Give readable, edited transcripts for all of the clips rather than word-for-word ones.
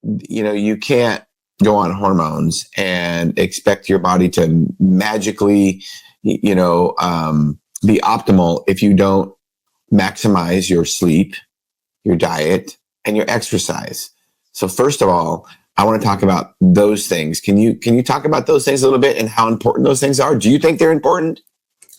you can't go on hormones and expect your body to magically, be optimal if you don't maximize your sleep, your diet, and your exercise. So first of all, I want to talk about those things. Can you talk about those things a little bit and how important those things are? Do you think they're important?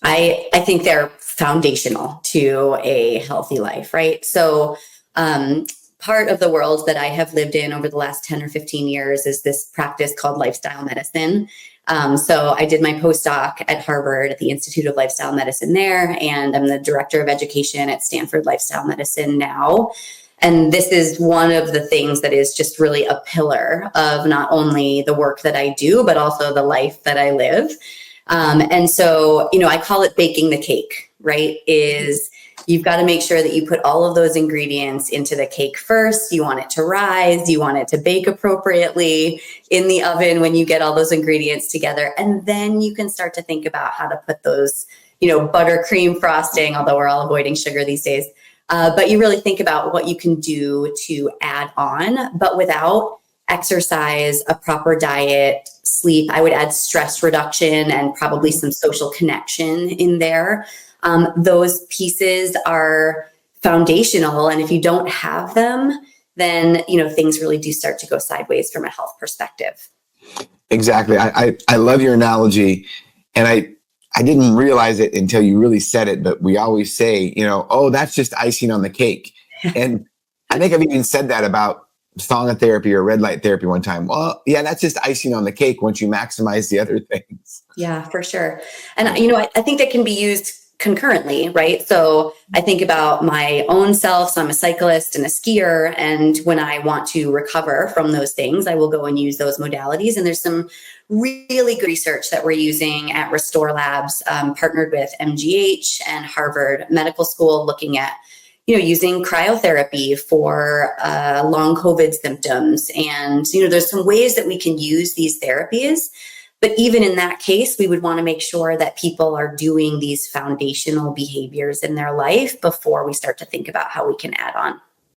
I think they're foundational to a healthy life, right? So part of the world that I have lived in over the last 10 or 15 years is this practice called lifestyle medicine. So I did my postdoc at Harvard at the Institute of Lifestyle Medicine there, and I'm the director of education at Stanford Lifestyle Medicine now. And this is one of the things that is just really a pillar of not only the work that I do, but also the life that I live. And so, I call it baking the cake, right? Is you've got to make sure that you put all of those ingredients into the cake first. You want it to rise. You want it to bake appropriately in the oven when you get all those ingredients together. And then you can start to think about how to put those, buttercream frosting, although we're all avoiding sugar these days. But you really think about what you can do to add on, but without exercise, a proper diet, sleep. I would add stress reduction and probably some social connection in there. Those pieces are foundational. And if you don't have them, then, things really do start to go sideways from a health perspective. Exactly. I love your analogy. And I didn't realize it until you really said it, but we always say, oh, that's just icing on the cake. And I think I've even said that about sauna therapy or red light therapy one time. Well, yeah, that's just icing on the cake once you maximize the other things. Yeah, for sure. And, I think that can be used concurrently, right? So I think about my own self. So I'm a cyclist and a skier. And when I want to recover from those things, I will go and use those modalities. And there's some really good research that we're using at Restore Labs, partnered with MGH and Harvard Medical School, looking at using cryotherapy for long COVID symptoms. And, there's some ways that we can use these therapies. But even in that case, we would want to make sure that people are doing these foundational behaviors in their life before we start to think about how we can add on.